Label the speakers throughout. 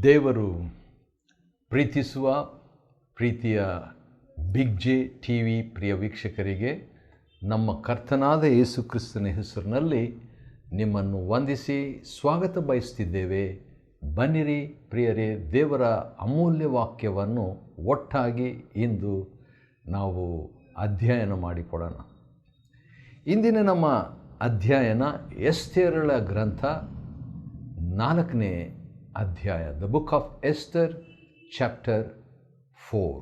Speaker 1: ದೇವರು ಪ್ರೀತಿಸುವ ಪ್ರೀತಿಯ ಬಿಗ್ ಜೆ ಟಿ ವಿ ಪ್ರಿಯ ವೀಕ್ಷಕರಿಗೆ ನಮ್ಮ ಕರ್ತನಾದ ಯೇಸು ಕ್ರಿಸ್ತನ ಹೆಸರಿನಲ್ಲಿ ನಿಮ್ಮನ್ನು ವಂದಿಸಿ ಸ್ವಾಗತ ಬಯಸ್ತಿದ್ದೇವೆ. ಬನ್ನಿರಿ ಪ್ರಿಯರೇ, ದೇವರ ಅಮೂಲ್ಯ ವಾಕ್ಯವನ್ನು ಒಟ್ಟಾಗಿ ಇಂದು ನಾವು ಅಧ್ಯಯನ ಮಾಡಿಕೊಡೋಣ. ಇಂದಿನ ನಮ್ಮ ಅಧ್ಯಯನ ಎಸ್ತೇರಳ ಗ್ರಂಥ 4ನೇ ಅಧ್ಯಾಯ, the book of Esther chapter 4.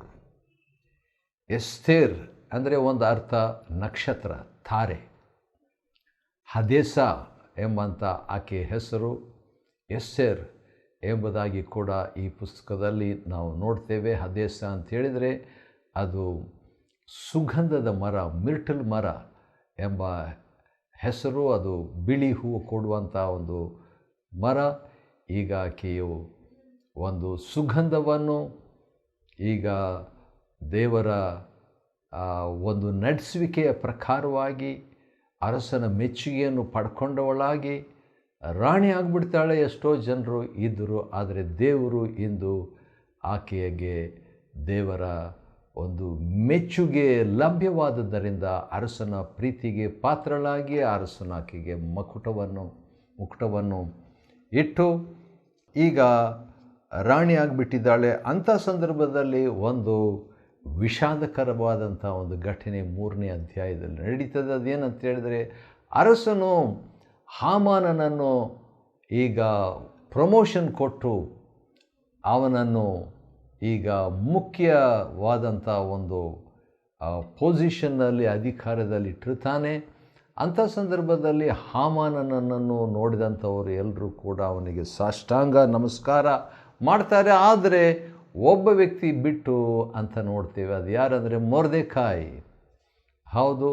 Speaker 1: Esther ಅಂದರೆ ಒಂದು ಅರ್ಥ ನಕ್ಷತ್ರ, ತಾರೆ. ಹದೇಸ ಎಂಬಂಥ ಆಕೆಯ ಹೆಸರು ಎಸ್ತೇರ್ ಎಂಬುದಾಗಿ ಕೂಡ ಈ ಪುಸ್ತಕದಲ್ಲಿ ನಾವು ನೋಡ್ತೇವೆ. ಹದೇಸ ಅಂತ ಹೇಳಿದರೆ ಅದು ಸುಗಂಧದ ಮರ, ಮಿರ್ಟಲ್ ಮರ ಎಂಬ ಹೆಸರು. ಅದು ಬಿಳಿ ಹೂವು ಕೊಡುವಂಥ ಒಂದು ಮರ. ಈಗ ಆಕೆಯು ಒಂದು ಸುಗಂಧವನ್ನು ಈಗ ದೇವರ ಒಂದು ನಡೆಸುವಿಕೆಯ ಪ್ರಕಾರವಾಗಿ ಅರಸನ ಮೆಚ್ಚುಗೆಯನ್ನು ಪಡ್ಕೊಂಡವಳಾಗಿ ರಾಣಿ ಆಗಿಬಿಡ್ತಾಳೆ. ಎಷ್ಟೋ ಜನರು ಇದ್ದರು, ಆದರೆ ದೇವರು ಇಂದು ಆಕೆಯಗೆ ದೇವರ ಒಂದು ಮೆಚ್ಚುಗೆ ಲಭ್ಯವಾದದ್ದರಿಂದ ಅರಸನ ಪ್ರೀತಿಗೆ ಪಾತ್ರಳಾಗಿ ಅರಸನ ಆಕೆಗೆ ಮುಕುಟವನ್ನು ಇಟ್ಟು ಈಗ ರಾಣಿ ಆಗಿಬಿಟ್ಟಿದ್ದಾಳೆ. ಅಂಥ ಸಂದರ್ಭದಲ್ಲಿ ಒಂದು ವಿಷಾದಕರವಾದಂಥ ಒಂದು ಘಟನೆ 3ನೇ ಅಧ್ಯಾಯದಲ್ಲಿ ನಡೀತದೆ. ಅದೇನಂತ ಹೇಳಿದರೆ, ಅರಸನು ಹಾಮಾನನನ್ನು ಈಗ ಪ್ರಮೋಷನ್ ಕೊಟ್ಟು ಅವನನ್ನು ಈಗ ಮುಖ್ಯವಾದಂಥ ಒಂದು ಪೊಸಿಷನ್ನಲ್ಲಿ ಅಧಿಕಾರದಲ್ಲಿ ಇಟ್ಟಿರ್ತಾನೆ. ಅಂಥ ಸಂದರ್ಭದಲ್ಲಿ ಹಾಮಾನನನ್ನು ನೋಡಿದಂಥವರು ಎಲ್ಲರೂ ಕೂಡ ಅವನಿಗೆ ಸಾಷ್ಟಾಂಗ ನಮಸ್ಕಾರ ಮಾಡ್ತಾರೆ. ಆದರೆ ಒಬ್ಬ ವ್ಯಕ್ತಿ ಬಿಟ್ಟು ಅಂತ ನೋಡ್ತೇವೆ. ಅದು ಯಾರಂದರೆ ಮೊರ್ದೆಕಾಯ್. ಹೌದು,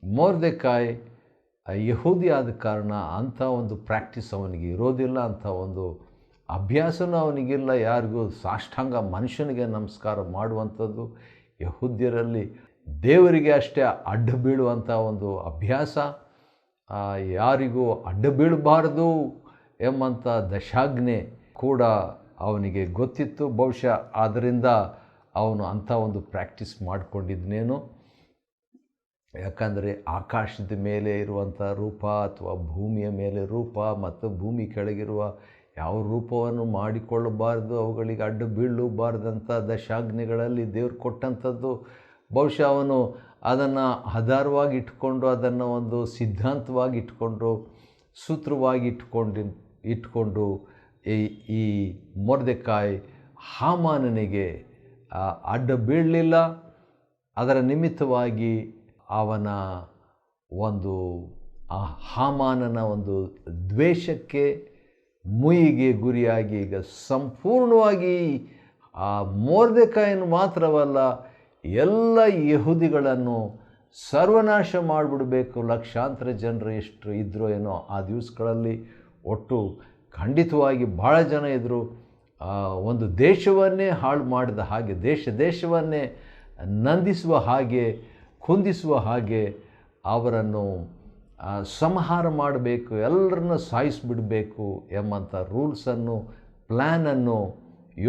Speaker 1: ಮೊರ್ದೆಕಾಯ್ ಯಹೂದಿ ಆದ ಕಾರಣ ಅಂಥ ಒಂದು ಪ್ರಾಕ್ಟೀಸ್ ಅವನಿಗೆ ಇರೋದಿಲ್ಲ, ಅಂಥ ಒಂದು ಅಭ್ಯಾಸನೂ ಅವನಿಗಿಲ್ಲ. ಯಾರಿಗೂ ಸಾಷ್ಟಾಂಗ ಮನುಷ್ಯನಿಗೆ ನಮಸ್ಕಾರ ಮಾಡುವಂಥದ್ದು ಯಹೂದ್ಯರಲ್ಲಿ ದೇವರಿಗೆ ಅಷ್ಟೇ ಅಡ್ಡ ಬೀಳುವಂಥ ಒಂದು ಅಭ್ಯಾಸ. ಯಾರಿಗೂ ಅಡ್ಡ ಬೀಳಬಾರ್ದು ಎಂಬಂಥ ದಶಾಜ್ಞೆ ಕೂಡ ಅವನಿಗೆ ಗೊತ್ತಿತ್ತು. ಬಹುಶಃ ಆದ್ದರಿಂದ ಅವನು ಅಂಥ ಒಂದು ಪ್ರಾಕ್ಟೀಸ್ ಮಾಡಿಕೊಂಡಿದ್ದನೇನು. ಯಾಕಂದರೆ ಆಕಾಶದ ಮೇಲೆ ಇರುವಂಥ ರೂಪ ಅಥವಾ ಭೂಮಿಯ ಮೇಲೆ ರೂಪ ಮತ್ತು ಭೂಮಿ ಕೆಳಗಿರುವ ಯಾವ ರೂಪವನ್ನು ಮಾಡಿಕೊಳ್ಳಬಾರ್ದು, ಅವುಗಳಿಗೆ ಅಡ್ಡ ಬೀಳಬಾರ್ದಂಥ ದಶಾಜ್ಞೆಗಳಲ್ಲಿ ದೇವ್ರು ಕೊಟ್ಟಂಥದ್ದು. ಬಹುಶಃ ಅವನು ಅದನ್ನು ಆಧಾರವಾಗಿ ಇಟ್ಕೊಂಡು, ಅದನ್ನು ಒಂದು ಸಿದ್ಧಾಂತವಾಗಿ ಇಟ್ಕೊಂಡು, ಸೂತ್ರವಾಗಿ ಇಟ್ಕೊಂಡು ಈ ಮೊರ್ದೆಕಾಯ್ ಹಾಮಾನನಿಗೆ ಅಡ್ಡ ಬೀಳಲಿಲ್ಲ. ಅದರ ನಿಮಿತ್ತವಾಗಿ ಅವನ ಒಂದು ಹಾಮಾನನ ಒಂದು ದ್ವೇಷಕ್ಕೆ, ಮುಯಿಗೆ ಗುರಿಯಾಗಿ ಈಗ ಸಂಪೂರ್ಣವಾಗಿ ಆ ಮೊರ್ದೆಕಾಯನ್ನು ಮಾತ್ರವಲ್ಲ, ಎಲ್ಲ ಯಹೂದಿಗಳನ್ನು ಸರ್ವನಾಶ ಮಾಡಿಬಿಡಬೇಕು. ಲಕ್ಷಾಂತರ ಜನರು ಎಷ್ಟು ಇದ್ರೋ ಏನೋ ಆ ದಿವಸಗಳಲ್ಲಿ, ಒಟ್ಟು ಖಂಡಿತವಾಗಿ ಭಾಳ ಜನ ಇದ್ದರು. ಒಂದು ದೇಶವನ್ನೇ ಹಾಳು ಮಾಡಿದ ಹಾಗೆ, ದೇಶವನ್ನೇ ನಂದಿಸುವ ಹಾಗೆ, ಕುಂದಿಸುವ ಹಾಗೆ ಅವರನ್ನು ಸಂಹಾರ ಮಾಡಬೇಕು, ಎಲ್ಲರನ್ನು ಸಾಯಿಸಿಬಿಡಬೇಕು ಎಂಬಂಥ ರೂಲ್ಸನ್ನು, ಪ್ಲ್ಯಾನನ್ನು,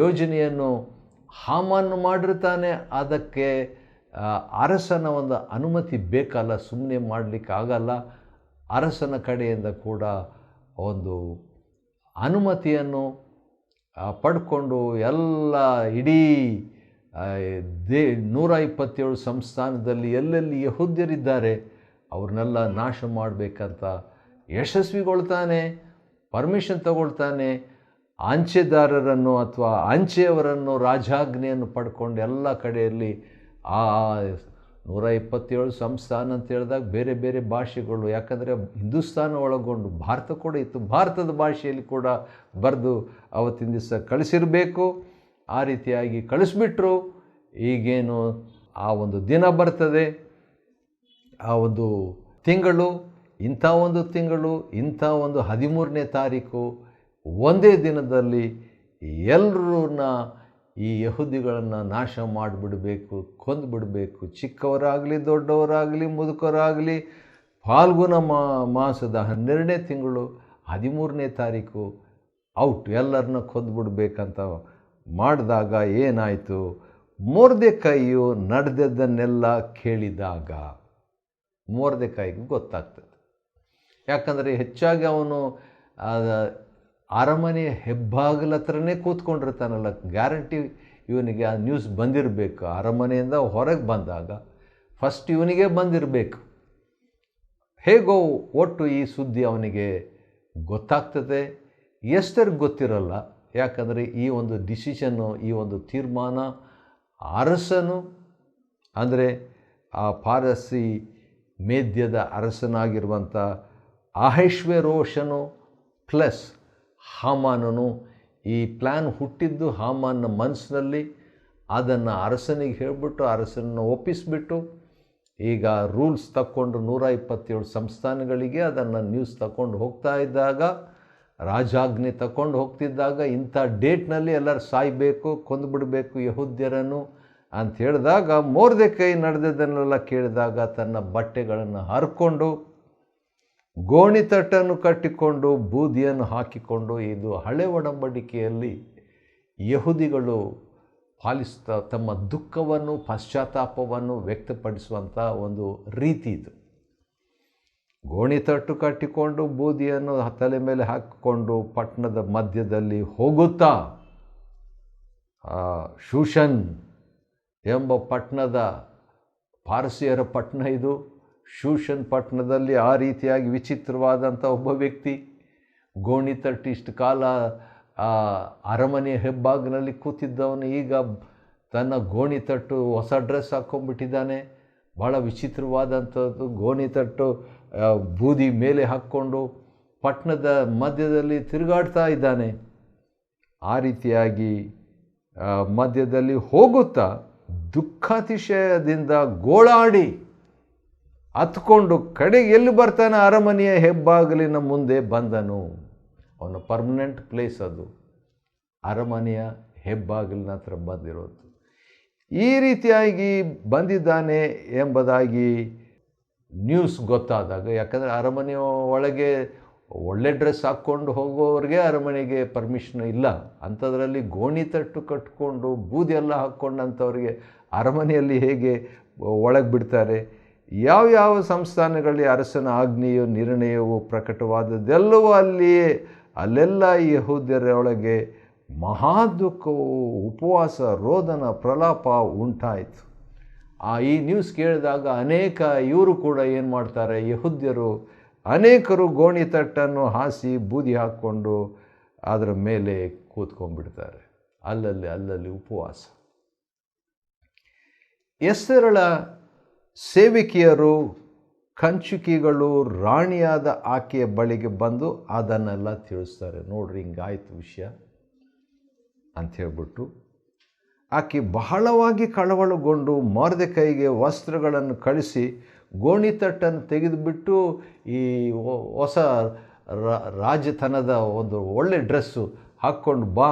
Speaker 1: ಯೋಜನೆಯನ್ನು ಹಾಮಾನ್ ಮಾಡಿರ್ತಾನೆ. ಅದಕ್ಕೆ ಅರಸನ ಒಂದು ಅನುಮತಿ ಬೇಕಲ್ಲ, ಸುಮ್ಮನೆ ಮಾಡಲಿಕ್ಕೆ ಆಗಲ್ಲ. ಅರಸನ ಕಡೆಯಿಂದ ಕೂಡ ಒಂದು ಅನುಮತಿಯನ್ನು ಪಡ್ಕೊಂಡು ಎಲ್ಲ ಇಡೀ 127 ಸಂಸ್ಥಾನದಲ್ಲಿ ಎಲ್ಲೆಲ್ಲಿ ಯಹೂದ್ಯರಿದ್ದಾರೆ ಅವ್ರನ್ನೆಲ್ಲ ನಾಶ ಮಾಡಬೇಕಂತ ಯಶಸ್ವಿಗೊಳ್ತಾನೆ, ಪರ್ಮಿಷನ್ ತಗೊಳ್ತಾನೆ. ಅಂಚೆದಾರರನ್ನು ಅಥವಾ ಅಂಚೆಯವರನ್ನು ರಾಜಾಜ್ಞೆಯನ್ನು ಪಡ್ಕೊಂಡು ಎಲ್ಲ ಕಡೆಯಲ್ಲಿ ಆ 127 ಸಂಸ್ಥಾನ ಅಂತ ಹೇಳಿದಾಗ ಬೇರೆ ಬೇರೆ ಭಾಷೆಗಳು, ಯಾಕಂದರೆ ಹಿಂದೂಸ್ತಾನ ಒಳಗೊಂಡು ಭಾರತ ಕೂಡ ಇತ್ತು, ಭಾರತದ ಭಾಷೆಯಲ್ಲಿ ಕೂಡ ಬರೆದು ಅವತ್ತಿನ ದಿವಸ ಕಳಿಸಿರಬೇಕು. ಆ ರೀತಿಯಾಗಿ ಕಳಿಸ್ಬಿಟ್ರು. ಈಗೇನು ಆ ಒಂದು ದಿನ ಬರ್ತದೆ, ಆ ಒಂದು ತಿಂಗಳು, ಇಂಥ ಒಂದು ತಿಂಗಳು, ಇಂಥ ಒಂದು 13ನೇ ತಾರೀಕು ಒಂದೇ ದಿನದಲ್ಲಿ ಎಲ್ಲರನ್ನ ಈ ಯಹೂದಿಗಳನ್ನು ನಾಶ ಮಾಡಿಬಿಡಬೇಕು, ಕೊಂದುಬಿಡಬೇಕು. ಚಿಕ್ಕವರಾಗಲಿ, ದೊಡ್ಡವರಾಗಲಿ, ಮುದುಕರಾಗಲಿ. ಫಾಲ್ಗುಣ ಮಾಸದ 12ನೇ ತಿಂಗಳು 13ನೇ ತಾರೀಕು ಔಟ್, ಎಲ್ಲರನ್ನ ಕೊಂದುಬಿಡ್ಬೇಕಂತ ಮಾಡಿದಾಗ ಏನಾಯಿತು, ಮೊರ್ದೆಕೈಯು ನಡೆದದ್ದನ್ನೆಲ್ಲ ಕೇಳಿದಾಗ ಮೊರ್ದೆಕೈಗೆ ಗೊತ್ತಾಗ್ತದೆ. ಯಾಕಂದರೆ ಹೆಚ್ಚಾಗಿ ಅವನು ಅರಮನೆಯ ಹೆಬ್ಬಾಗಿಲ ಹತ್ರನೇ ಕೂತ್ಕೊಂಡಿರ್ತಾನಲ್ಲ, ಗ್ಯಾರಂಟಿ ಇವನಿಗೆ ಆ ನ್ಯೂಸ್ ಬಂದಿರಬೇಕು. ಅರಮನೆಯಿಂದ ಹೊರಗೆ ಬಂದಾಗ ಫಸ್ಟ್ ಇವನಿಗೆ ಬಂದಿರಬೇಕು. ಹೇಗೋ ಒಟ್ಟು ಈ ಸುದ್ದಿ ಅವನಿಗೆ ಗೊತ್ತಾಗ್ತದೆ. ಎಷ್ಟರಿಗೆ ಗೊತ್ತಿರಲ್ಲ, ಯಾಕಂದರೆ ಈ ಒಂದು ಡಿಸಿಷನ್ನು, ಈ ಒಂದು ತೀರ್ಮಾನ ಅರಸನು, ಅಂದರೆ ಆ ಪಾರಸಿ ಮೇದ್ಯದ ಅರಸನಾಗಿರುವಂಥ ಅಹಷ್ವೇರೋಷನು ಪ್ಲಸ್ ಹಾಮಾನನು, ಈ ಪ್ಲ್ಯಾನ್ ಹುಟ್ಟಿದ್ದು ಹಾಮಾನ ಮನಸ್ಸಿನಲ್ಲಿ. ಅದನ್ನು ಅರಸನಿಗೆ ಹೇಳಿಬಿಟ್ಟು ಅರಸನನ್ನು ಒಪ್ಪಿಸಿಬಿಟ್ಟು ಈಗ ರೂಲ್ಸ್ ತಕ್ಕೊಂಡು 127 ಸಂಸ್ಥಾನಗಳಿಗೆ ಅದನ್ನು ನ್ಯೂಸ್ ತಗೊಂಡು ಹೋಗ್ತಾ ಇದ್ದಾಗ, ರಾಜಾಜ್ಞೆ ತಗೊಂಡು ಹೋಗ್ತಿದ್ದಾಗ, ಇಂಥ ಡೇಟ್ನಲ್ಲಿ ಎಲ್ಲರೂ ಸಾಯಬೇಕು, ಕೊಂದುಬಿಡಬೇಕು ಯಹೂದ್ಯರನ್ನು ಅಂತ ಹೇಳಿದಾಗ, ಮೊರ್ದೆಕೈ ನಡೆದದನ್ನೆಲ್ಲ ಕೇಳಿದಾಗ ತನ್ನ ಬಟ್ಟೆಗಳನ್ನು ಹರ್ಕೊಂಡು ಗೋಣಿತಟ್ಟನ್ನು ಕಟ್ಟಿಕೊಂಡು ಬೂದಿಯನ್ನು ಹಾಕಿಕೊಂಡು, ಇದು ಹಳೆ ಒಡಂಬಡಿಕೆಯಲ್ಲಿ ಯಹೂದಿಗಳು ಪಾಲಿಸ್ತಾ ತಮ್ಮ ದುಃಖವನ್ನು ಪಶ್ಚಾತ್ತಾಪವನ್ನು ವ್ಯಕ್ತಪಡಿಸುವಂಥ ಒಂದು ರೀತಿ ಇದು. ಗೋಣಿತಟ್ಟು ಕಟ್ಟಿಕೊಂಡು ಬೂದಿಯನ್ನು ತಲೆ ಮೇಲೆ ಹಾಕಿಕೊಂಡು ಪಟ್ಟಣದ ಮಧ್ಯದಲ್ಲಿ ಹೋಗುತ್ತಾ, ಶೂಷನ್ ಎಂಬ ಪಟ್ಟಣದ, ಪಾರಸಿಯರ ಪಟ್ಟಣ ಇದು, ಶೂಷನ್ ಪಟ್ಟಣದಲ್ಲಿ ಆ ರೀತಿಯಾಗಿ ವಿಚಿತ್ರವಾದಂಥ ಒಬ್ಬ ವ್ಯಕ್ತಿ ಗೋಣಿತಟ್ಟು ಇಷ್ಟು ಕಾಲ ಅರಮನೆಯ ಹೆಬ್ಬಾಗಿನಲ್ಲಿ ಕೂತಿದ್ದವನು ಈಗ ತನ್ನ ಗೋಣಿತಟ್ಟು ಹೊಸ ಡ್ರೆಸ್ ಹಾಕ್ಕೊಂಡ್ಬಿಟ್ಟಿದ್ದಾನೆ. ಭಾಳ ವಿಚಿತ್ರವಾದಂಥದ್ದು. ಗೋಣಿತಟ್ಟು ಬೂದಿ ಮೇಲೆ ಹಾಕ್ಕೊಂಡು ಪಟ್ಟಣದ ಮಧ್ಯದಲ್ಲಿ ತಿರುಗಾಡ್ತಾ ಇದ್ದಾನೆ. ಆ ರೀತಿಯಾಗಿ ಮಧ್ಯದಲ್ಲಿ ಹೋಗುತ್ತಾ ದುಃಖಾತಿಶಯದಿಂದ ಗೋಳಾಡಿ ಹತ್ಕೊಂಡು ಕಡೆಗೆ ಎಲ್ಲಿ ಬರ್ತಾನೆ, ಅರಮನೆಯ ಹೆಬ್ಬಾಗಿಲಿನ ಮುಂದೆ ಬಂದನು. ಅವನ ಪರ್ಮನೆಂಟ್ ಪ್ಲೇಸ್ ಅದು, ಅರಮನೆಯ ಹೆಬ್ಬಾಗಿಲಿನ ಹತ್ರ ಬಂದಿರೋದು. ಈ ರೀತಿಯಾಗಿ ಬಂದಿದ್ದಾನೆ ಎಂಬುದಾಗಿ ನ್ಯೂಸ್ ಗೊತ್ತಾದಾಗ, ಯಾಕಂದರೆ ಅರಮನೆಯ ಒಳಗೆ ಒಳ್ಳೆ ಡ್ರೆಸ್ ಹಾಕ್ಕೊಂಡು ಹೋಗೋರಿಗೆ ಅರಮನೆಗೆ ಪರ್ಮಿಷನ್ ಇಲ್ಲ, ಅಂಥದ್ರಲ್ಲಿ ಗೋಣಿತಟ್ಟು ಕಟ್ಕೊಂಡು ಬೂದಿ ಎಲ್ಲ ಹಾಕ್ಕೊಂಡಂಥವ್ರಿಗೆ ಅರಮನೆಯಲ್ಲಿ ಹೇಗೆ ಒಳಗೆ ಬಿಡ್ತಾರೆ? ಯಾವ್ಯಾವ ಸಂಸ್ಥಾನಗಳಲ್ಲಿ ಅರಸನ ಆಜ್ಞೆಯು ನಿರ್ಣಯವು ಪ್ರಕಟವಾದದ್ದೆಲ್ಲವೂ ಅಲ್ಲೆಲ್ಲ ಯಹೂದ್ಯರೊಳಗೆ ಮಹಾದುಃಖವು, ಉಪವಾಸ, ರೋದನ, ಪ್ರಲಾಪ ಉಂಟಾಯಿತು. ಈ ನ್ಯೂಸ್ ಕೇಳಿದಾಗ ಇವರು ಕೂಡ ಏನು ಮಾಡ್ತಾರೆ, ಯಹೂದ್ಯರು ಅನೇಕರು ಗೋಣಿತಟ್ಟನ್ನು ಹಾಸಿ ಬೂದಿ ಹಾಕ್ಕೊಂಡು ಅದರ ಮೇಲೆ ಕೂತ್ಕೊಂಡ್ಬಿಡ್ತಾರೆ. ಅಲ್ಲಲ್ಲಿ ಉಪವಾಸ. ಎಸ್ತೇರಳ ಸೇವಿಕೆಯರು, ಕಂಚುಕಿಗಳು ರಾಣಿಯಾದ ಆಕೆಯ ಬಳಿಗೆ ಬಂದು ಅದನ್ನೆಲ್ಲ ತಿಳಿಸ್ತಾರೆ. ನೋಡ್ರಿ, ಹಿಂಗಾಯ್ತು ವಿಷಯ ಅಂತ ಹೇಳ್ಬಿಟ್ಟು ಆಕೆ ಬಹಳವಾಗಿ ಕಳವಳಗೊಂಡು ಮೊರ್ದೆಕೈಗೆ ವಸ್ತ್ರಗಳನ್ನು ಕಳಿಸಿ ಗೋಣಿತಟ್ಟನ್ನು ತೆಗೆದುಬಿಟ್ಟು ಈ ಹೊಸ ರಾಜತನದ ಒಂದು ಒಳ್ಳೆ ಡ್ರೆಸ್ಸು ಹಾಕ್ಕೊಂಡು ಬಾ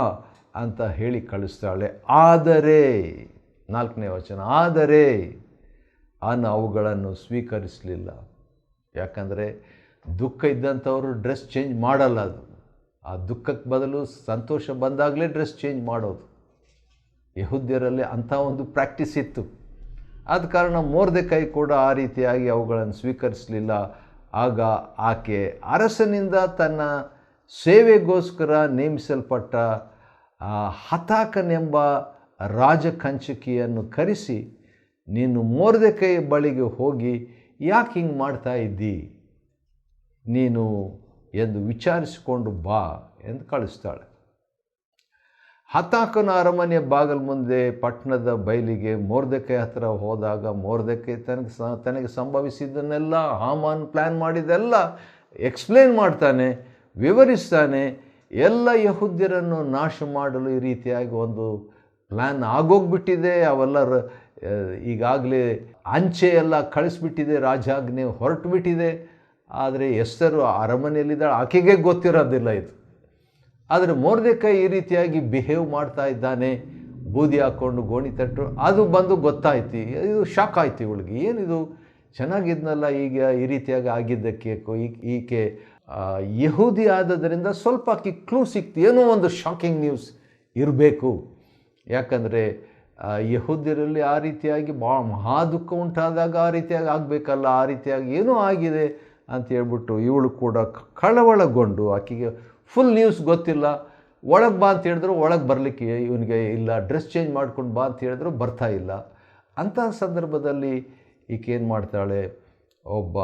Speaker 1: ಅಂತ ಹೇಳಿ ಕಳಿಸ್ತಾಳೆ. ಆದರೆ 4ನೇ ವಚನ, ಆದರೆ ಅವುಗಳನ್ನು ಸ್ವೀಕರಿಸಲಿಲ್ಲ. ಯಾಕಂದರೆ ದುಃಖ ಇದ್ದಂಥವರು ಡ್ರೆಸ್ ಚೇಂಜ್ ಮಾಡಲ್ಲ. ಅದು ಆ ದುಃಖಕ್ಕೆ ಬದಲು ಸಂತೋಷ ಬಂದಾಗಲೇ ಡ್ರೆಸ್ ಚೇಂಜ್ ಮಾಡೋದು. ಯಹೂದ್ಯರಲ್ಲಿ ಅಂಥ ಒಂದು ಪ್ರಾಕ್ಟೀಸ್ ಇತ್ತು. ಆದ ಕಾರಣ ಮೊರ್ದೆಕೈ ಕೂಡ ಆ ರೀತಿಯಾಗಿ ಅವುಗಳನ್ನು ಸ್ವೀಕರಿಸಲಿಲ್ಲ. ಆಗ ಆಕೆ ಅರಸನಿಂದ ತನ್ನ ಸೇವೆಗೋಸ್ಕರ ನೇಮಿಸಲ್ಪಟ್ಟ ಹತಾಕನೆಂಬ ರಾಜಕಂಚಕಿಯನ್ನು ಕರೆಸಿ, ನೀನು ಮೊರ್ದೆಕೈ ಬಳಿಗೆ ಹೋಗಿ ಯಾಕೆ ಹಿಂಗೆ ಮಾಡ್ತಾ ಇದ್ದಿ ನೀನು ಎಂದು ವಿಚಾರಿಸಿಕೊಂಡು ಬಾ ಎಂದು ಕಳಿಸ್ತಾಳೆ. ಹತಾಕನ ಅರಮನೆಯ ಬಾಗಿಲ ಮುಂದೆ ಪಟ್ಟಣದ ಬಯಲಿಗೆ ಮೊರ್ದೆಕೈ ಹತ್ತಿರ ಹೋದಾಗ, ಮೊರ್ದೆಕೈ ತನಗೆ ಸಂಭವಿಸಿದ್ದನ್ನೆಲ್ಲ, ಹಾಮಾನ್ ಪ್ಲ್ಯಾನ್ ಮಾಡಿದ್ದೆಲ್ಲ ಎಕ್ಸ್ಪ್ಲೇನ್ ಮಾಡ್ತಾನೆ, ವಿವರಿಸ್ತಾನೆ. ಎಲ್ಲ ಯಹೂದ್ಯರನ್ನು ನಾಶ ಮಾಡಲು ಈ ರೀತಿಯಾಗಿ ಒಂದು ಪ್ಲ್ಯಾನ್ ಆಗೋಗ್ಬಿಟ್ಟಿದೆ. ಅವೆಲ್ಲ ಈಗಾಗಲೇ ಅಂಚೆ ಎಲ್ಲ ಕಳಿಸ್ಬಿಟ್ಟಿದೆ, ರಾಜಾಜ್ಞೆ ಹೊರಟುಬಿಟ್ಟಿದೆ. ಆದರೆ ಎಸ್ತರು ಅರಮನೆಯಲ್ಲಿದ್ದಾಳೆ, ಆಕೆಗೆ ಗೊತ್ತಿರೋದಿಲ್ಲ ಇದು. ಆದರೆ ಮೊರ್ದೆಕೈ ಈ ರೀತಿಯಾಗಿ ಬಿಹೇವ್ ಮಾಡ್ತಾ ಇದ್ದಾನೆ, ಬೂದಿ ಹಾಕ್ಕೊಂಡು ಗೋಣಿತಟ್ಟು, ಅದು ಬಂದು ಗೊತ್ತಾಯ್ತು. ಇದು ಶಾಕ್ ಆಯ್ತು ಇವಳಿಗೆ. ಏನಿದು ಚೆನ್ನಾಗಿದ್ನಲ್ಲ, ಈಗ ಈ ರೀತಿಯಾಗಿ ಆಗಿದ್ದಕ್ಕೆ ಈಕೆ ಯಹೂದಿ ಆದದರಿಂದ ಸ್ವಲ್ಪ ಆಕೆ ಕ್ಲೂ ಸಿಕ್ತು, ಏನೋ ಒಂದು ಶಾಕಿಂಗ್ ನ್ಯೂಸ್ ಇರಬೇಕು. ಯಾಕಂದರೆ ಯಹೂದ್ಯರಲ್ಲಿ ಆ ರೀತಿಯಾಗಿ ಮಹಾ ದುಃಖ ಉಂಟಾದಾಗ ಆ ರೀತಿಯಾಗಿ ಆಗಬೇಕಲ್ಲ, ಆ ರೀತಿಯಾಗಿ ಏನೋ ಆಗಿದೆ ಅಂತ ಹೇಳ್ಬಿಟ್ಟು ಇವಳು ಕೂಡ ಕಳವಳಗೊಂಡು, ಆಕೆಗೆ ಫುಲ್ ನ್ಯೂಸ್ ಗೊತ್ತಿಲ್ಲ. ಒಳಗೆ ಬಾ ಅಂತ ಹೇಳಿದ್ರು ಒಳಗೆ ಬರಲಿಕ್ಕೆ ಇವನಿಗೆ ಇಲ್ಲ, ಡ್ರೆಸ್ ಚೇಂಜ್ ಮಾಡ್ಕೊಂಡು ಬಾ ಅಂತ ಹೇಳಿದ್ರು ಬರ್ತಾ ಇಲ್ಲ. ಅಂತಹ ಸಂದರ್ಭದಲ್ಲಿ ಈಕೆ ಏನು ಮಾಡ್ತಾಳೆ, ಒಬ್ಬ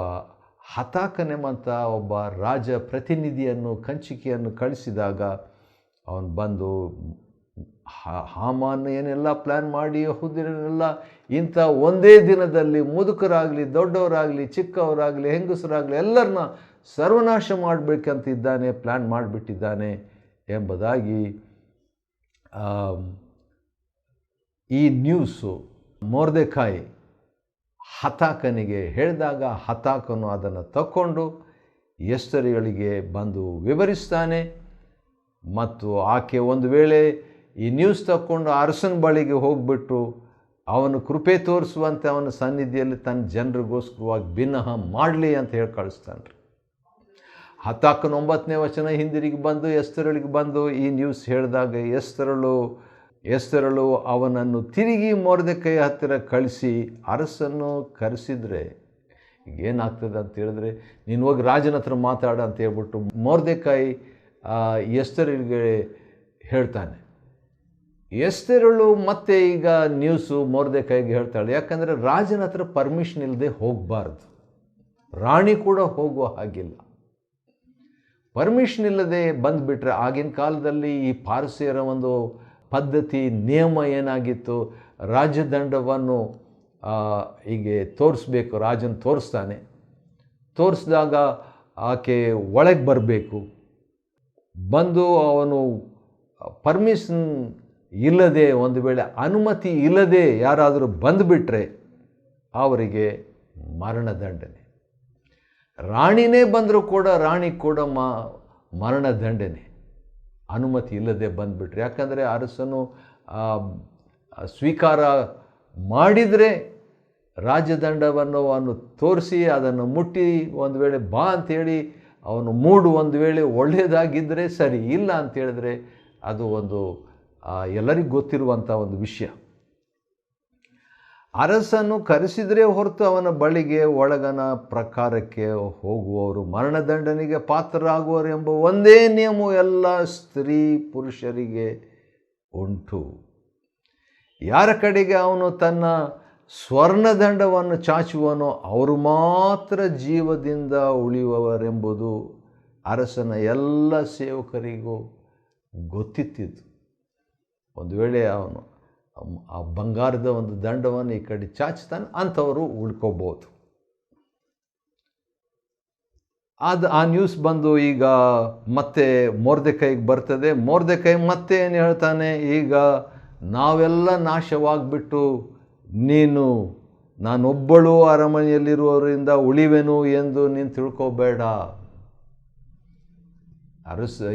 Speaker 1: ಹತಾಕನೆಂಬಂಥ ಒಬ್ಬ ರಾಜ ಪ್ರತಿನಿಧಿಯನ್ನು ಕಂಚಿಕೆಯನ್ನು ಕಳಿಸಿದಾಗ ಅವನು ಬಂದು ಹಾಮಾನ್ ಏನೆಲ್ಲ ಪ್ಲ್ಯಾನ್ ಮಾಡಿ ಯಹೂದ್ಯರನ್ನೆಲ್ಲ ಇಂಥ ಒಂದೇ ದಿನದಲ್ಲಿ ಮುದುಕರಾಗಲಿ ದೊಡ್ಡವರಾಗಲಿ ಚಿಕ್ಕವರಾಗಲಿ ಹೆಂಗಸರಾಗಲಿ ಎಲ್ಲರನ್ನ ಸರ್ವನಾಶ ಮಾಡಬೇಕಂತಿದ್ದಾನೆ, ಪ್ಲ್ಯಾನ್ ಮಾಡಿಬಿಟ್ಟಿದ್ದಾನೆ ಎಂಬುದಾಗಿ ಈ ನ್ಯೂಸು ಮೊರ್ದೆಕಾಯಿ ಹತಾಕನಿಗೆ ಹೇಳಿದಾಗ ಹತಾಕನು ಅದನ್ನು ತಕ್ಕೊಂಡು ಎಸ್ತೇರಳಿಗೆ ಬಂದು ವಿವರಿಸ್ತಾನೆ. ಮತ್ತು ಆಕೆ ಒಂದು ವೇಳೆ ಈ ನ್ಯೂಸ್ ತಕ್ಕೊಂಡು ಅರಸನ ಬಳಿಗೆ ಹೋಗ್ಬಿಟ್ಟು ಅವನು ಕೃಪೆ ತೋರಿಸುವಂತೆ ಅವನ ಸನ್ನಿಧಿಯಲ್ಲಿ ತನ್ನ ಜನರಿಗೋಸ್ಕರವಾಗಿ ಭಿನ್ನಹ ಮಾಡಲಿ ಅಂತ ಹೇಳಿ ಕಳಿಸ್ತಾನೆ ರೀ. ಹತಾಕನ 9ನೇ ವಚನ ಹಿಂದಿರುಗಿ ಬಂದು ಎಸ್ತೇರಳಿಗೆ ಬಂದು ಈ ನ್ಯೂಸ್ ಹೇಳಿದಾಗ ಎಸ್ತೇರಳು ಅವನನ್ನು ತಿರುಗಿ ಮೊರ್ದೆಕೈ ಹತ್ತಿರ ಕಳಿಸಿ ಅರಸನ್ನು ಕರೆಸಿದರೆ ಈಗ ಏನಾಗ್ತದೆ ಅಂತ ಹೇಳಿದ್ರೆ, ನೀನು ಹೋಗಿ ರಾಜನ ಹತ್ರ ಮಾತಾಡ ಅಂತ ಹೇಳ್ಬಿಟ್ಟು ಮೊರ್ದೆಕೈ ಎಸ್ತೇರಳಿಗೆ ಹೇಳ್ತಾನೆ. ಎಸ್ತೇರಳು ಮತ್ತೆ ಈಗ ನ್ಯೂಸು ಮೊರ್ದೆಕೈಗೆ ಹೇಳ್ತಾಳೆ. ಯಾಕಂದರೆ ರಾಜನ ಹತ್ರ ಪರ್ಮಿಷನ್ ಇಲ್ಲದೆ ಹೋಗಬಾರ್ದು, ರಾಣಿ ಕೂಡ ಹೋಗುವ ಹಾಗಿಲ್ಲ. ಪರ್ಮಿಷನ್ ಇಲ್ಲದೆ ಬಂದುಬಿಟ್ರೆ ಆಗಿನ ಕಾಲದಲ್ಲಿ ಈ ಪಾರಸಿಯರ ಒಂದು ಪದ್ಧತಿ ನಿಯಮ ಏನಾಗಿತ್ತು, ರಾಜದಂಡವನ್ನು ಹೀಗೆ ತೋರಿಸ್ಬೇಕು, ರಾಜನ ತೋರಿಸ್ತಾನೆ. ತೋರಿಸಿದಾಗ ಆಕೆ ಒಳಗೆ ಬರಬೇಕು. ಬಂದು ಅವನು ಪರ್ಮಿಷನ್ ಇಲ್ಲದೆ, ಒಂದು ವೇಳೆ ಅನುಮತಿ ಇಲ್ಲದೆ ಯಾರಾದರೂ ಬಂದುಬಿಟ್ರೆ ಅವರಿಗೆ ಮರಣದಂಡನೆ. ರಾಣಿನೇ ಬಂದರೂ ಕೂಡ ರಾಣಿ ಕೂಡ ಮರಣದಂಡನೆ, ಅನುಮತಿ ಇಲ್ಲದೆ ಬಂದುಬಿಟ್ರೆ. ಯಾಕಂದರೆ ಅರಸನು ಸ್ವೀಕಾರ ಮಾಡಿದರೆ ರಾಜದಂಡವನ್ನು ಅವನು ತೋರಿಸಿ ಅದನ್ನು ಮುಟ್ಟಿ ಒಂದು ವೇಳೆ ಬಾ ಅಂಥೇಳಿ ಅವನು ಮೂಡು ಒಂದು ವೇಳೆ ಒಳ್ಳೆಯದಾಗಿದ್ದರೆ ಸರಿ, ಇಲ್ಲ ಅಂತೇಳಿದ್ರೆ ಅದು ಒಂದು ಎಲ್ಲರಿಗೂ ಗೊತ್ತಿರುವಂಥ ಒಂದು ವಿಷಯ. ಅರಸನು ಕರೆಸಿದರೆ ಹೊರತು ಅವನ ಬಳಿಗೆ ಒಳಗನ ಪ್ರಕಾರಕ್ಕೆ ಹೋಗುವವರು ಮರಣದಂಡನೆಗೆ ಪಾತ್ರರಾಗುವರು ಎಂಬ ಒಂದೇ ನಿಯಮ ಎಲ್ಲ ಸ್ತ್ರೀ ಪುರುಷರಿಗೆ ಉಂಟು. ಯಾರ ಕಡೆಗೆ ಅವನು ತನ್ನ ಸ್ವರ್ಣದಂಡವನ್ನು ಚಾಚುವನೋ ಅವರು ಮಾತ್ರ ಜೀವದಿಂದ ಉಳಿಯುವವರೆಂಬುದು ಅರಸನ ಎಲ್ಲ ಸೇವಕರಿಗೂ ಗೊತ್ತಿತ್ತಿತ್ತು. ಒಂದು ವೇಳೆ ಅವನು ಆ ಬಂಗಾರದ ಒಂದು ದಂಡವನ್ನು ಈ ಕಡೆ ಚಾಚ್ತಾನೆ, ಅಂಥವರು ಉಳ್ಕೋಬೋದು. ಆ ನ್ಯೂಸ್ ಬಂದು ಈಗ ಮತ್ತೆ ಮೊರ್ದೆಕೈಗೆ ಬರ್ತದೆ. ಮೊರ್ದೆಕೈ ಮತ್ತೆ ಏನು ಹೇಳ್ತಾನೆ, ಈಗ ನಾವೆಲ್ಲ ನಾಶವಾಗಿಬಿಟ್ಟು ನಾನೊಬ್ಬಳು ಅರಮನೆಯಲ್ಲಿರುವವರಿಂದ ಉಳಿವೆನು ಎಂದು ನೀನು ತಿಳ್ಕೋಬೇಡ.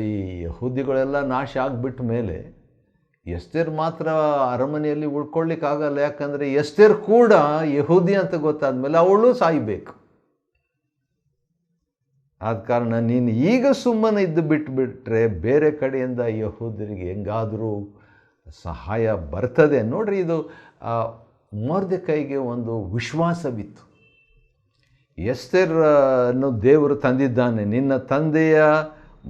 Speaker 1: ಈ ಯಹೂದಿಗಳೆಲ್ಲ ನಾಶ ಆಗಿಬಿಟ್ಟ ಮೇಲೆ ಎಸ್ತೇರ್ ಮಾತ್ರ ಅರಮನೆಯಲ್ಲಿ ಉಳ್ಕೊಳ್ಳಿಕ್ಕಾಗಲ್ಲ. ಯಾಕಂದರೆ ಎಸ್ತೇರ್ ಕೂಡ ಯಹೂದಿ ಅಂತ ಗೊತ್ತಾದ ಮೇಲೆ ಅವಳು ಸಾಯಬೇಕು. ಆದ ಕಾರಣ ನೀನು ಈಗ ಸುಮ್ಮನೆ ಇದ್ದು ಬಿಟ್ಟುಬಿಟ್ರೆ ಬೇರೆ ಕಡೆಯಿಂದ ಯಹೂದರಿಗೆ ಹೆಂಗಾದರೂ ಸಹಾಯ ಬರ್ತದೆ. ನೋಡ್ರಿ, ಇದು ಮೊರ್ದೆಕೈಗೆ ಒಂದು ವಿಶ್ವಾಸವಿತ್ತು. ಎಸ್ತೇರನ್ನು ದೇವರು ತಂದಿದ್ದಾನೆ, ನಿನ್ನ ತಂದೆಯ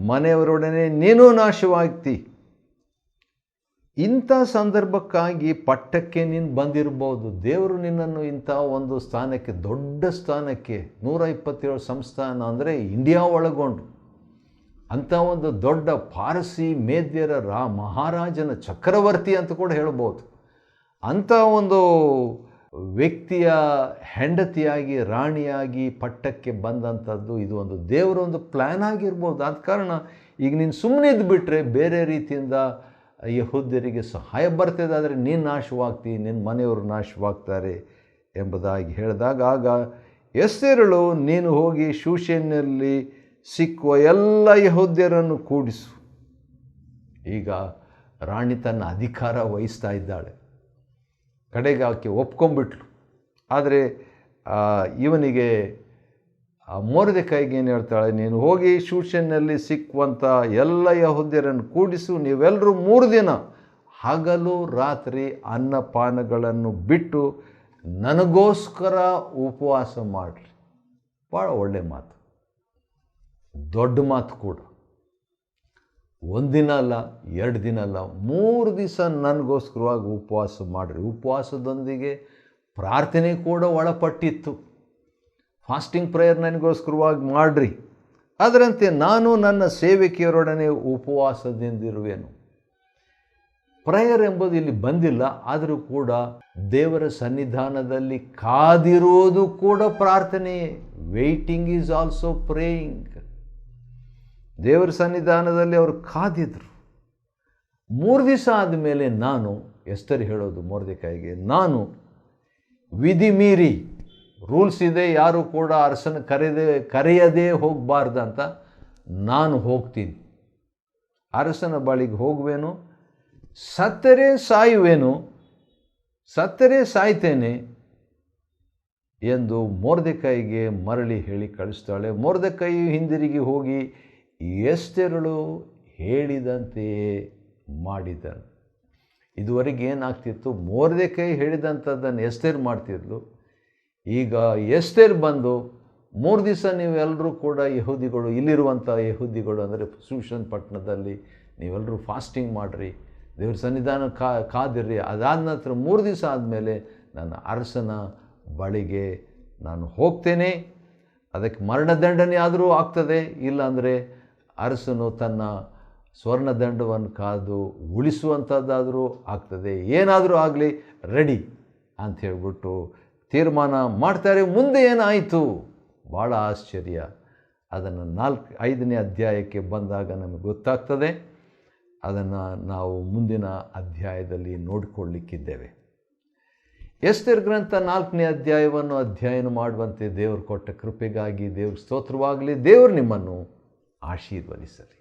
Speaker 1: ಮನೆಯವರೊಡನೆ ನೀನು ನಾಶವಾಗ್ತಿ. ಇಂಥ ಸಂದರ್ಭಕ್ಕಾಗಿ ಪಟ್ಟಕ್ಕೆ ನೀನು ಬಂದಿರ್ಬೋದು. ದೇವರು ನಿನ್ನನ್ನು ಇಂಥ ಒಂದು ಸ್ಥಾನಕ್ಕೆ, ದೊಡ್ಡ ಸ್ಥಾನಕ್ಕೆ, 127 ಸಂಸ್ಥಾನ ಅಂದರೆ ಇಂಡಿಯಾ ಒಳಗೊಂಡು ಅಂಥ ಒಂದು ದೊಡ್ಡ ಪಾರಸಿ ಮೇದ್ಯರ ಮಹಾರಾಜನ ಚಕ್ರವರ್ತಿ ಅಂತ ಕೂಡ ಹೇಳ್ಬೋದು. ಅಂಥ ಒಂದು ವ್ಯಕ್ತಿಯ ಹೆಂಡತಿಯಾಗಿ ರಾಣಿಯಾಗಿ ಪಟ್ಟಕ್ಕೆ ಬಂದಂಥದ್ದು ಇದು ಒಂದು ದೇವರ ಒಂದು ಪ್ಲ್ಯಾನ್ ಆಗಿರ್ಬೋದು. ಆದ ಕಾರಣ ಈಗ ನೀನು ಸುಮ್ಮನೆ ಇದ್ದುಬಿಟ್ರೆ ಬೇರೆ ರೀತಿಯಿಂದ ಯಹೂದ್ಯರಿಗೆ ಸಹಾಯ ಬರ್ತದೆ, ಆದರೆ ನೀನು ನಾಶವಾಗ್ತಿ, ನಿನ್ನ ಮನೆಯವರು ನಾಶವಾಗ್ತಾರೆ ಎಂಬುದಾಗಿ ಹೇಳಿದಾಗ, ಆಗ ಎಸ್ತೇರಳು, ನೀನು ಹೋಗಿ ಶೂಷನ್ಯಲ್ಲಿ ಸಿಕ್ಕುವ ಎಲ್ಲ ಯಹೂದ್ಯರನ್ನು ಕೂಡಿಸು. ಈಗ ರಾಣಿ ತನ್ನ ಅಧಿಕಾರ ವಹಿಸ್ತಾ ಇದ್ದಾಳೆ. ಕಡೆಗೆ ಆಕೆ ಒಪ್ಕೊಂಡ್ಬಿಟ್ಲು. ಆದರೆ ಇವನಿಗೆ ಆ ಮೊರ್ದೆಕೈಗೆ ಏನು ಹೇಳ್ತಾಳೆ, ನೀನು ಹೋಗಿ ಶೂಷನ್ನಲ್ಲಿ ಸಿಕ್ಕುವಂಥ ಎಲ್ಲ ಯಹೂದ್ಯರನ್ನು ಕೂಡಿಸು, ನೀವೆಲ್ಲರೂ 3 ದಿನ ಹಗಲು ರಾತ್ರಿ ಅನ್ನಪಾನಗಳನ್ನು ಬಿಟ್ಟು ನನಗೋಸ್ಕರ ಉಪವಾಸ ಮಾಡಿರಿ. ಭಾಳ ಒಳ್ಳೆ ಮಾತು, ದೊಡ್ಡ ಮಾತು ಕೂಡ. 1 ದಿನ ಅಲ್ಲ, 2 ದಿನ ಅಲ್ಲ, 3 ದಿವಸ ನನಗೋಸ್ಕರವಾಗಿ ಉಪವಾಸ ಮಾಡಿರಿ. ಉಪವಾಸದೊಂದಿಗೆ ಪ್ರಾರ್ಥನೆ ಕೂಡ ಒಳಪಟ್ಟಿತ್ತು. ಫಾಸ್ಟಿಂಗ್ ಪ್ರೇಯರ್ ನನಗೋಸ್ಕರವಾಗಿ ಮಾಡಿರಿ. ಅದರಂತೆ ನಾನು ನನ್ನ ಸೇವಕಿಯರೊಡನೆ ಉಪವಾಸದಿಂದಿರುವೆನು. ಪ್ರೇಯರ್ ಎಂಬುದು ಇಲ್ಲಿ ಬಂದಿಲ್ಲ, ಆದರೂ ಕೂಡ ದೇವರ ಸನ್ನಿಧಾನದಲ್ಲಿ ಕಾದಿರೋದು ಕೂಡ ಪ್ರಾರ್ಥನೆಯೇ. Waiting is also praying. ದೇವರ ಸನ್ನಿಧಾನದಲ್ಲಿ ಅವರು ಕಾದಿದ್ರು. 3 ದಿವಸ ಆದಮೇಲೆ ನಾನು, ಎಸ್ತರ್ ಹೇಳೋದು ಮೊರ್ದೆಕೈಗೆ, ನಾನು ವಿಧಿ ಮೀರಿ, ರೂಲ್ಸ್ ಇದೆ, ಯಾರು ಕೂಡ ಅರಸನ ಕರೆಯದೇ ಹೋಗಬಾರ್ದಂತ, ನಾನು ಹೋಗ್ತೀನಿ, ಅರಸನ ಬಳಿಗೆ ಹೋಗುವೆನು, ಸತ್ತರೆ ಸಾಯುವೆನು, ಸತ್ತರೆ ಸಾಯ್ತೇನೆ ಎಂದು ಮೊರ್ದೆಕೈಗೆ ಮರಳಿ ಹೇಳಿ ಕಳಿಸ್ತಾಳೆ. ಮೊರ್ದೆಕೈಯು ಹಿಂದಿರುಗಿ ಹೋಗಿ ಎಸ್ತೇರಳು ಹೇಳಿದಂತೆಯೇ ಮಾಡಿದನು. ಇದುವರೆಗೆ ಏನಾಗ್ತಿತ್ತು, ಮೊರ್ದೆಕೈ ಹೇಳಿದಂಥದ್ದನ್ನು ಎಸ್ತೇರ್ ಮಾಡ್ತಿದ್ಲು. ಈಗ ಎಸ್ತೇರ್ ಬಂದು 3 ದಿವಸ ನೀವೆಲ್ಲರೂ ಕೂಡ ಯಹೂದಿಗಳು, ಇಲ್ಲಿರುವಂಥ ಯಹೂದಿಗಳು ಅಂದರೆ ಶೂಷನ್ ಪಟ್ಟಣದಲ್ಲಿ ನೀವೆಲ್ಲರೂ ಫಾಸ್ಟಿಂಗ್ ಮಾಡಿರಿ, ದೇವ್ರ ಸನ್ನಿಧಾನ ಕಾದಿರ್ರಿ. ಅದಾದ ನಂತರ 3 ದಿವಸ ಆದಮೇಲೆ ನನ್ನ ಅರಸನ ಬಳಿಗೆ ನಾನು ಹೋಗ್ತೇನೆ. ಅದಕ್ಕೆ ಮರಣದಂಡನೆ ಆದರೂ ಆಗ್ತದೆ, ಇಲ್ಲಾಂದರೆ ಅರಸನು ತನ್ನ ಸ್ವರ್ಣದಂಡವನ್ನು ಕಾದು ಉಳಿಸುವಂಥದ್ದಾದರೂ ಆಗ್ತದೆ. ಏನಾದರೂ ಆಗಲಿ, ರೆಡಿ ಅಂತ ಹೇಳ್ಬಿಟ್ಟು ತೀರ್ಮಾನ ಮಾಡ್ತಾರೆ. ಮುಂದೆ ಏನಾಯಿತು, ಭಾಳ ಆಶ್ಚರ್ಯ. ಅದನ್ನು 5ನೇ ಅಧ್ಯಾಯಕ್ಕೆ ಬಂದಾಗ ನಮಗೆ ಗೊತ್ತಾಗ್ತದೆ. ಅದನ್ನು ನಾವು ಮುಂದಿನ ಅಧ್ಯಾಯದಲ್ಲಿ ನೋಡಿಕೊಳ್ಳಲಿಕ್ಕಿದ್ದೇವೆ. ಎಸ್ತೇರ್ ಗ್ರಂಥ 4ನೇ ಅಧ್ಯಾಯವನ್ನು ಅಧ್ಯಯನ ಮಾಡುವಂತೆ ದೇವರು ಕೊಟ್ಟ ಕೃಪೆಗಾಗಿ ದೇವ್ರ ಸ್ತೋತ್ರವಾಗಲಿ. ದೇವರು ನಿಮ್ಮನ್ನು ಆಶೀರ್ವದಿಸಲಿ.